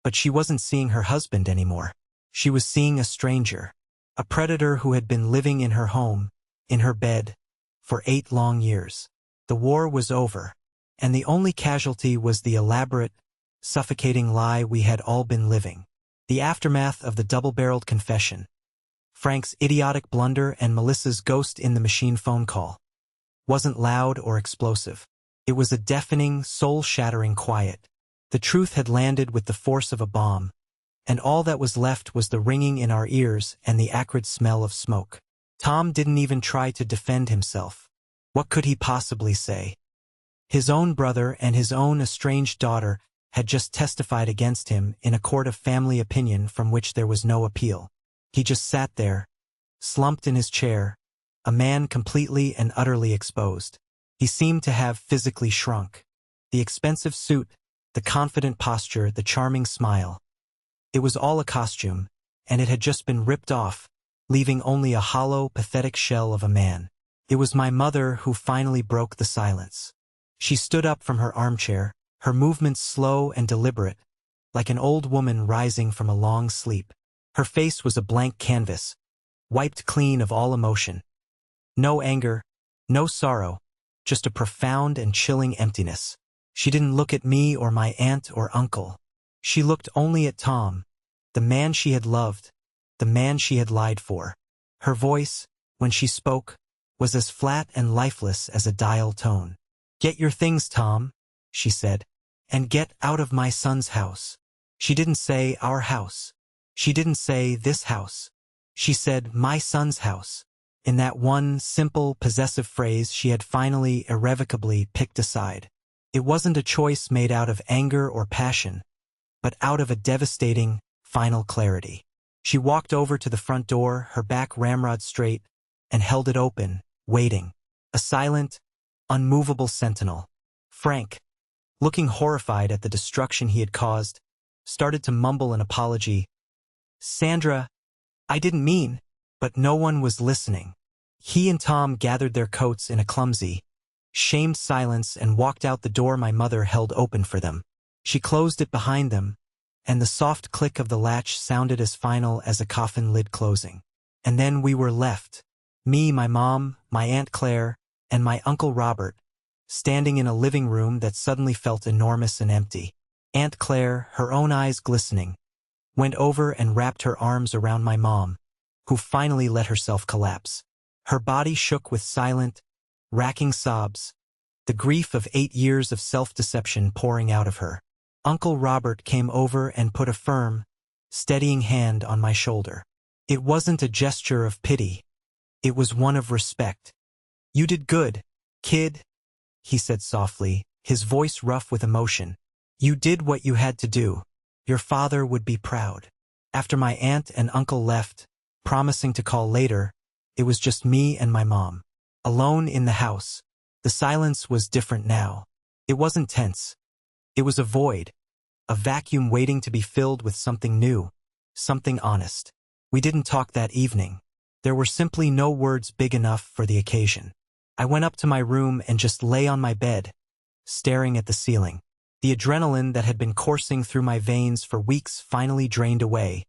but she wasn't seeing her husband anymore. She was seeing a stranger, a predator who had been living in her home, in her bed, for 8 long years. The war was over, and the only casualty was the elaborate, suffocating lie we had all been living. The aftermath of the double-barreled confession, Frank's idiotic blunder and Melissa's ghost-in-the-machine phone call, wasn't loud or explosive. It was a deafening, soul-shattering quiet. The truth had landed with the force of a bomb, and all that was left was the ringing in our ears and the acrid smell of smoke. Tom didn't even try to defend himself. What could he possibly say? His own brother and his own estranged daughter had just testified against him in a court of family opinion from which there was no appeal. He just sat there, slumped in his chair, a man completely and utterly exposed. He seemed to have physically shrunk. The expensive suit, the confident posture, the charming smile. It was all a costume, and it had just been ripped off, leaving only a hollow, pathetic shell of a man. It was my mother who finally broke the silence. She stood up from her armchair, her movements slow and deliberate, like an old woman rising from a long sleep. Her face was a blank canvas, wiped clean of all emotion. No anger, no sorrow, just a profound and chilling emptiness. She didn't look at me or my aunt or uncle. She looked only at Tom, the man she had loved, the man she had lied for. Her voice, when she spoke, was as flat and lifeless as a dial tone. "Get your things, Tom," she said, "and get out of my son's house." She didn't say our house. She didn't say this house. She said my son's house. In that one simple, possessive phrase she had finally, irrevocably picked a side. It wasn't a choice made out of anger or passion, but out of a devastating, final clarity. She walked over to the front door, her back ramrod straight, and held it open, waiting. A silent, unmovable sentinel. Frank, looking horrified at the destruction he had caused, started to mumble an apology. "Sandra, I didn't mean," but no one was listening. He and Tom gathered their coats in a clumsy, shamed silence and walked out the door my mother held open for them. She closed it behind them, and the soft click of the latch sounded as final as a coffin lid closing. And then we were left. Me, my mom, my Aunt Claire, and my Uncle Robert, standing in a living room that suddenly felt enormous and empty. Aunt Claire, her own eyes glistening, went over and wrapped her arms around my mom, who finally let herself collapse. Her body shook with silent, racking sobs, the grief of 8 years of self-deception pouring out of her. Uncle Robert came over and put a firm, steadying hand on my shoulder. It wasn't a gesture of pity. It was one of respect. "You did good, kid," he said softly, his voice rough with emotion. "You did what you had to do. Your father would be proud." After my aunt and uncle left, promising to call later, it was just me and my mom. Alone in the house. The silence was different now. It wasn't tense. It was a void. A vacuum waiting to be filled with something new. Something honest. We didn't talk that evening. There were simply no words big enough for the occasion. I went up to my room and just lay on my bed, staring at the ceiling. The adrenaline that had been coursing through my veins for weeks finally drained away,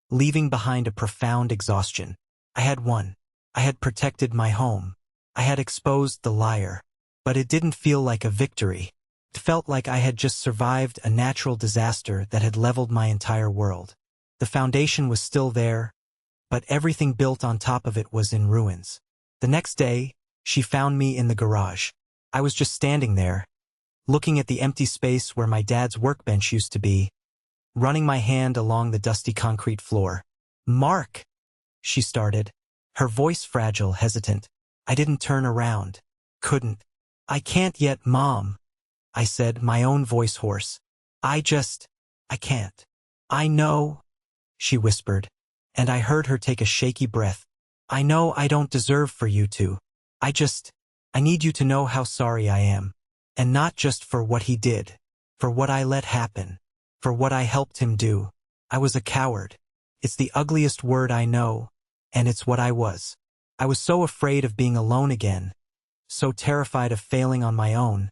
leaving behind a profound exhaustion. I had won. I had protected my home. I had exposed the liar. But it didn't feel like a victory. It felt like I had just survived a natural disaster that had leveled my entire world. The foundation was still there, but everything built on top of it was in ruins. The next day, she found me in the garage. I was just standing there, looking at the empty space where my dad's workbench used to be, running my hand along the dusty concrete floor. "Mark," she started, her voice fragile, hesitant. I didn't turn around. Couldn't. "I can't yet, Mom," I said, my own voice hoarse. I can't." "I know," she whispered, and I heard her take a shaky breath. "I know I don't deserve for you to. I need you to know how sorry I am. And not just for what he did, for what I let happen, for what I helped him do. I was a coward. It's the ugliest word I know, and it's what I was. I was so afraid of being alone again, so terrified of failing on my own,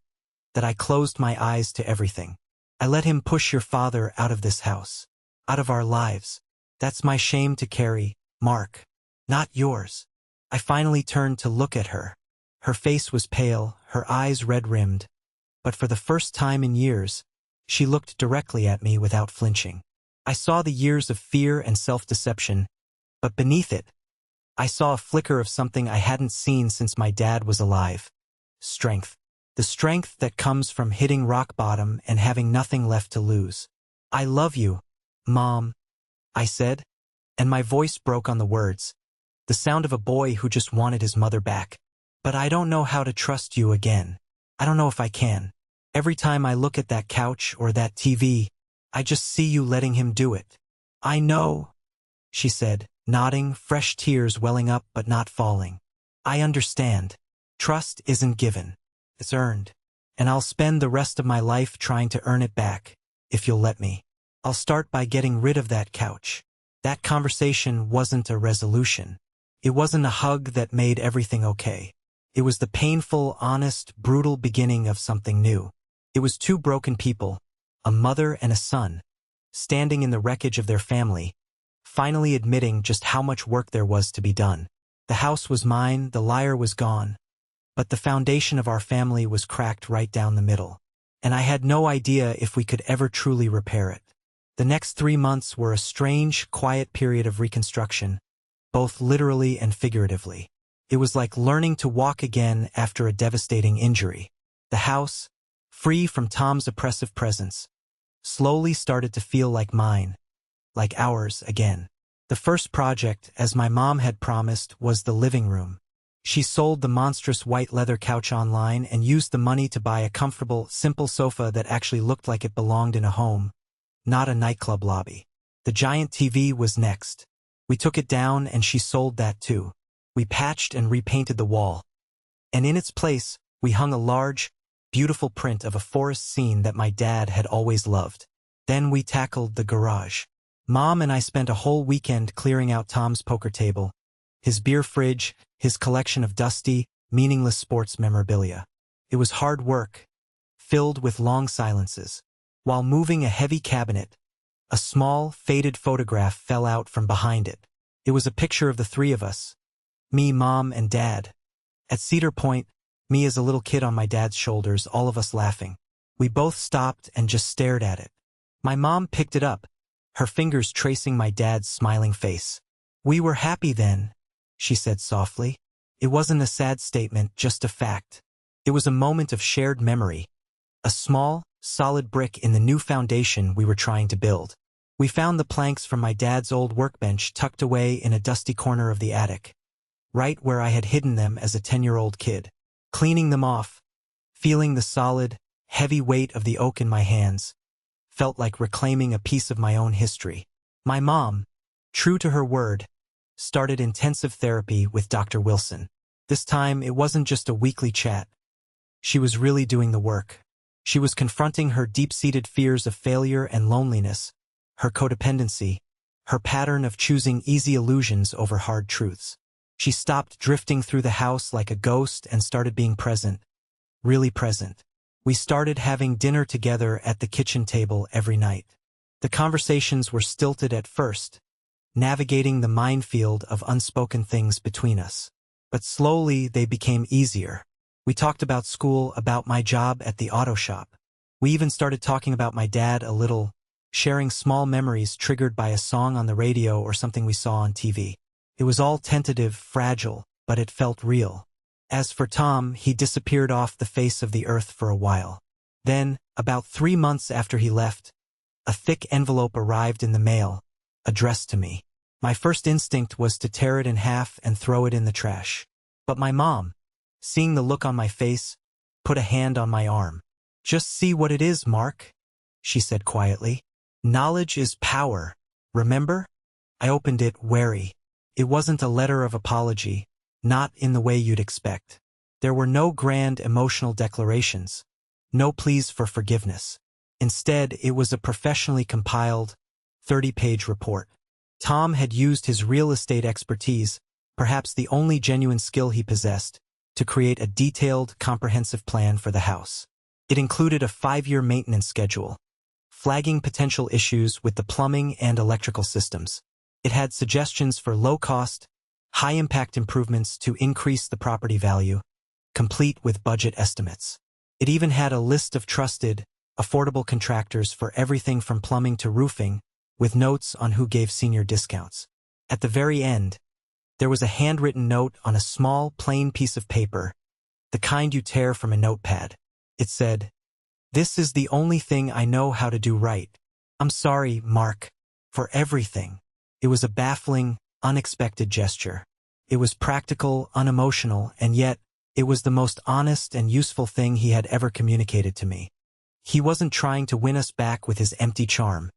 that I closed my eyes to everything. I let him push your father out of this house, out of our lives. That's my shame to carry, Mark, not yours." I finally turned to look at her. Her face was pale, her eyes red-rimmed, but for the first time in years, she looked directly at me without flinching. I saw the years of fear and self-deception, but beneath it, I saw a flicker of something I hadn't seen since my dad was alive. Strength. The strength that comes from hitting rock bottom and having nothing left to lose. "I love you, Mom," I said, and my voice broke on the words, the sound of a boy who just wanted his mother back. "But I don't know how to trust you again. I don't know if I can. Every time I look at that couch or that TV, I just see you letting him do it." "I know," she said, nodding, fresh tears welling up but not falling. "I understand. Trust isn't given. It's earned. And I'll spend the rest of my life trying to earn it back, if you'll let me. I'll start by getting rid of that couch." That conversation wasn't a resolution. It wasn't a hug that made everything okay. It was the painful, honest, brutal beginning of something new. It was two broken people, a mother and a son, standing in the wreckage of their family, finally admitting just how much work there was to be done. The house was mine, the liar was gone, but the foundation of our family was cracked right down the middle, and I had no idea if we could ever truly repair it. The next 3 months were a strange, quiet period of reconstruction, both literally and figuratively. It was like learning to walk again after a devastating injury. The house, free from Tom's oppressive presence, slowly started to feel like mine, like ours again. The first project, as my mom had promised, was the living room. She sold the monstrous white leather couch online and used the money to buy a comfortable, simple sofa that actually looked like it belonged in a home, not a nightclub lobby. The giant TV was next. We took it down and she sold that too. We patched and repainted the wall. And in its place, we hung a large, beautiful print of a forest scene that my dad had always loved. Then we tackled the garage. Mom and I spent a whole weekend clearing out Tom's poker table, his beer fridge, his collection of dusty, meaningless sports memorabilia. It was hard work, filled with long silences. While moving a heavy cabinet, a small, faded photograph fell out from behind it. It was a picture of the three of us, me, Mom, and Dad. At Cedar Point, me as a little kid on my dad's shoulders, all of us laughing. We both stopped and just stared at it. My mom picked it up, her fingers tracing my dad's smiling face. "We were happy then," she said softly. It wasn't a sad statement, just a fact. It was a moment of shared memory, a small, solid brick in the new foundation we were trying to build. We found the planks from my dad's old workbench tucked away in a dusty corner of the attic, right where I had hidden them as a 10-year-old kid. Cleaning them off, feeling the solid, heavy weight of the oak in my hands, felt like reclaiming a piece of my own history. My mom, true to her word, started intensive therapy with Dr. Wilson. This time, it wasn't just a weekly chat. She was really doing the work. She was confronting her deep-seated fears of failure and loneliness, her codependency, her pattern of choosing easy illusions over hard truths. She stopped drifting through the house like a ghost and started being present, really present. We started having dinner together at the kitchen table every night. The conversations were stilted at first, navigating the minefield of unspoken things between us. But slowly they became easier. We talked about school, about my job at the auto shop. We even started talking about my dad a little, sharing small memories triggered by a song on the radio or something we saw on TV. It was all tentative, fragile, but it felt real. As for Tom, he disappeared off the face of the earth for a while. Then, about 3 months after he left, a thick envelope arrived in the mail, addressed to me. My first instinct was to tear it in half and throw it in the trash. But my mom, seeing the look on my face, put a hand on my arm. "Just see what it is, Mark," she said quietly. "Knowledge is power, remember?" I opened it, wary. It wasn't a letter of apology, not in the way you'd expect. There were no grand emotional declarations, no pleas for forgiveness. Instead, it was a professionally compiled, 30-page report. Tom had used his real estate expertise, perhaps the only genuine skill he possessed, to create a detailed, comprehensive plan for the house. It included a 5-year maintenance schedule, flagging potential issues with the plumbing and electrical systems. It had suggestions for low-cost, high-impact improvements to increase the property value, complete with budget estimates. It even had a list of trusted, affordable contractors for everything from plumbing to roofing, with notes on who gave senior discounts. At the very end, there was a handwritten note on a small, plain piece of paper, the kind you tear from a notepad. It said, "This is the only thing I know how to do right. I'm sorry, Mark, for everything." It was a baffling, unexpected gesture. It was practical, unemotional, and yet, it was the most honest and useful thing he had ever communicated to me. He wasn't trying to win us back with his empty charm.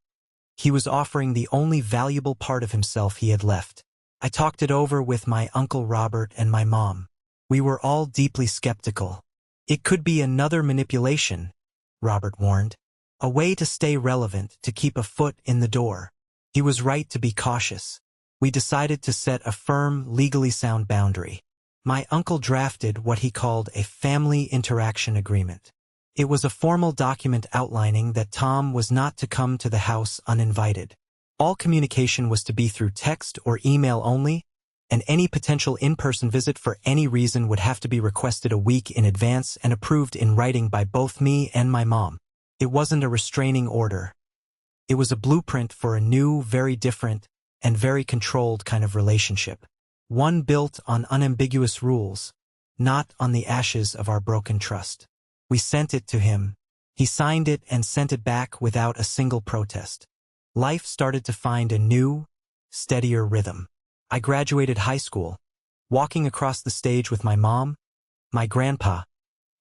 He was offering the only valuable part of himself he had left. I talked it over with my Uncle Robert and my mom. We were all deeply skeptical. It could be another manipulation, Robert warned. A way to stay relevant, to keep a foot in the door. He was right to be cautious. We decided to set a firm, legally sound boundary. My uncle drafted what he called a family interaction agreement. It was a formal document outlining that Tom was not to come to the house uninvited. All communication was to be through text or email only, and any potential in-person visit for any reason would have to be requested a week in advance and approved in writing by both me and my mom. It wasn't a restraining order. It was a blueprint for a new, very different, and very controlled kind of relationship. One built on unambiguous rules, not on the ashes of our broken trust. We sent it to him. He signed it and sent it back without a single protest. Life started to find a new, steadier rhythm. I graduated high school, walking across the stage with my mom, my grandpa,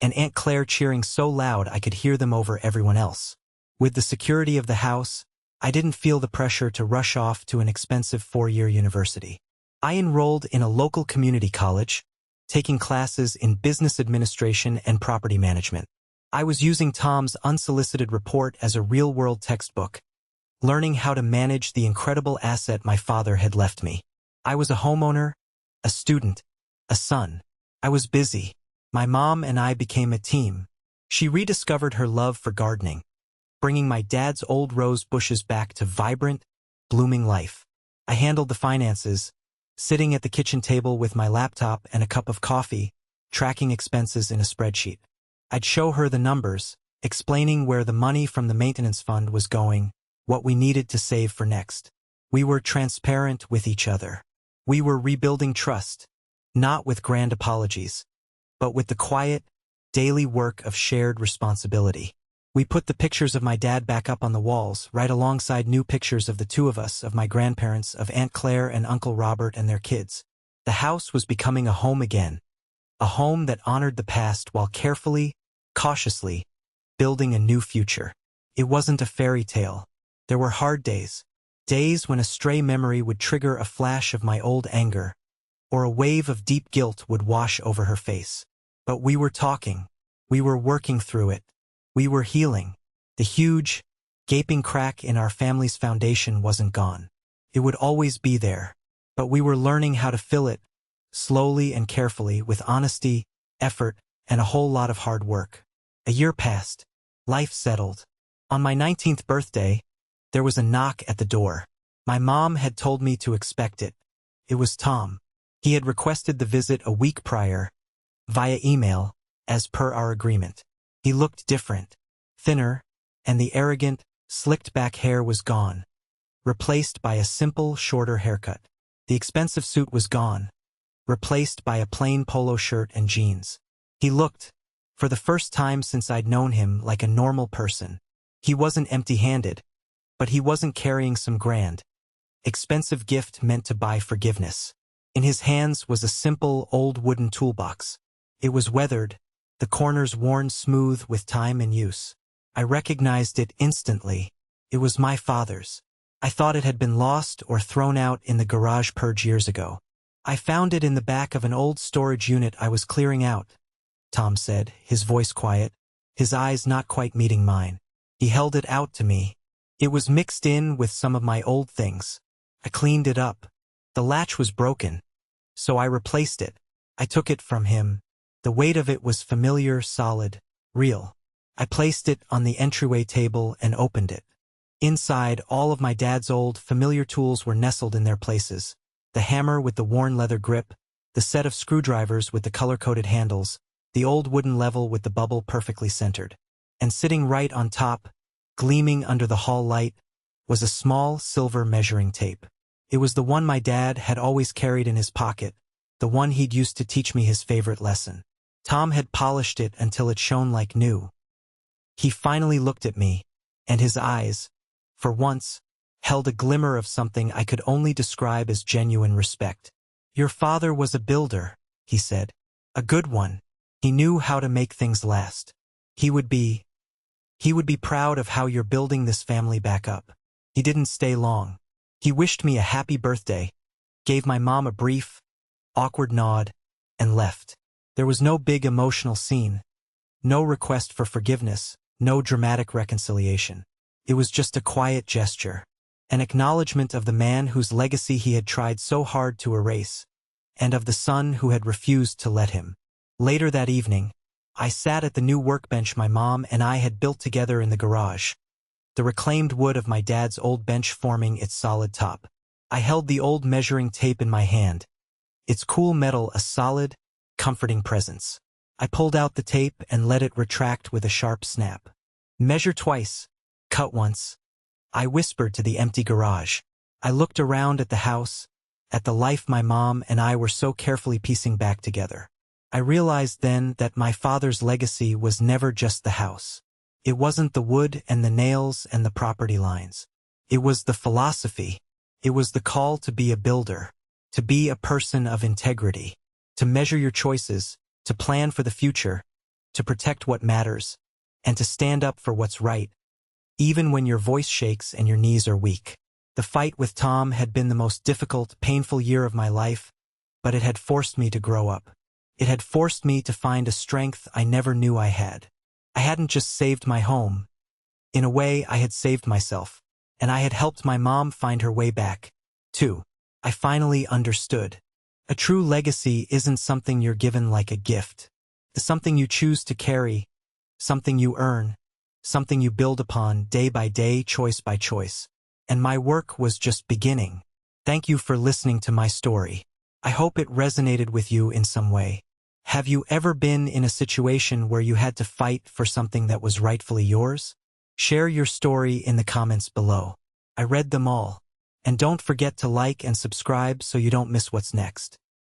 and Aunt Claire cheering so loud I could hear them over everyone else. With the security of the house, I didn't feel the pressure to rush off to an expensive 4-year university. I enrolled in a local community college, taking classes in business administration and property management. I was using Tom's unsolicited report as a real-world textbook, learning how to manage the incredible asset my father had left me. I was a homeowner, a student, a son. I was busy. My mom and I became a team. She rediscovered her love for gardening, bringing my dad's old rose bushes back to vibrant, blooming life. I handled the finances, sitting at the kitchen table with my laptop and a cup of coffee, tracking expenses in a spreadsheet. I'd show her the numbers, explaining where the money from the maintenance fund was going, what we needed to save for next. We were transparent with each other. We were rebuilding trust, not with grand apologies, but with the quiet, daily work of shared responsibility. We put the pictures of my dad back up on the walls, right alongside new pictures of the two of us, of my grandparents, of Aunt Claire and Uncle Robert and their kids. The house was becoming a home again, a home that honored the past while carefully, cautiously, building a new future. It wasn't a fairy tale. There were hard days, days when a stray memory would trigger a flash of my old anger, or a wave of deep guilt would wash over her face. But we were talking. We were working through it. We were healing. The huge, gaping crack in our family's foundation wasn't gone. It would always be there, but we were learning how to fill it, slowly and carefully, with honesty, effort, and a whole lot of hard work. A year passed. Life settled. On my 19th birthday, there was a knock at the door. My mom had told me to expect it. It was Tom. He had requested the visit a week prior, via email, as per our agreement. He looked different, thinner, and the arrogant, slicked-back hair was gone, replaced by a simple, shorter haircut. The expensive suit was gone, replaced by a plain polo shirt and jeans. He looked, for the first time since I'd known him, like a normal person. He wasn't empty-handed, but he wasn't carrying some grand, expensive gift meant to buy forgiveness. In his hands was a simple, old wooden toolbox. It was weathered, the corners worn smooth with time and use. I recognized it instantly. It was my father's. I thought it had been lost or thrown out in the garage purge years ago. I found it in the back of an old storage unit I was clearing out, Tom said, his voice quiet, his eyes not quite meeting mine. He held it out to me. It was mixed in with some of my old things. I cleaned it up. The latch was broken, so I replaced it. I took it from him. The weight of it was familiar, solid, real. I placed it on the entryway table and opened it. Inside, all of my dad's old, familiar tools were nestled in their places. The hammer with the worn leather grip, the set of screwdrivers with the color-coded handles, the old wooden level with the bubble perfectly centered. And sitting right on top, gleaming under the hall light, was a small silver measuring tape. It was the one my dad had always carried in his pocket, the one he'd used to teach me his favorite lesson. Tom had polished it until it shone like new. He finally looked at me, and his eyes, for once, held a glimmer of something I could only describe as genuine respect. "Your father was a builder," he said. "A good one. He knew how to make things last. He would be proud of how you're building this family back up." He didn't stay long. He wished me a happy birthday, gave my mom a brief, awkward nod, and left. There was no big emotional scene, no request for forgiveness, no dramatic reconciliation. It was just a quiet gesture, an acknowledgement of the man whose legacy he had tried so hard to erase, and of the son who had refused to let him. Later that evening, I sat at the new workbench my mom and I had built together in the garage, the reclaimed wood of my dad's old bench forming its solid top. I held the old measuring tape in my hand, its cool metal a solid, comforting presence. I pulled out the tape and let it retract with a sharp snap. "Measure twice, cut once," I whispered to the empty garage. I looked around at the house, at the life my mom and I were so carefully piecing back together. I realized then that my father's legacy was never just the house. It wasn't the wood and the nails and the property lines. It was the philosophy. It was the call to be a builder, to be a person of integrity, to measure your choices, to plan for the future, to protect what matters, and to stand up for what's right, even when your voice shakes and your knees are weak. The fight with Tom had been the most difficult, painful year of my life, but it had forced me to grow up. It had forced me to find a strength I never knew I had. I hadn't just saved my home. In a way, I had saved myself, and I had helped my mom find her way back, too. I finally understood. A true legacy isn't something you're given like a gift. It's something you choose to carry, something you earn, something you build upon day by day, choice by choice. And my work was just beginning. Thank you for listening to my story. I hope it resonated with you in some way. Have you ever been in a situation where you had to fight for something that was rightfully yours? Share your story in the comments below. I read them all. And don't forget to like and subscribe so you don't miss what's next.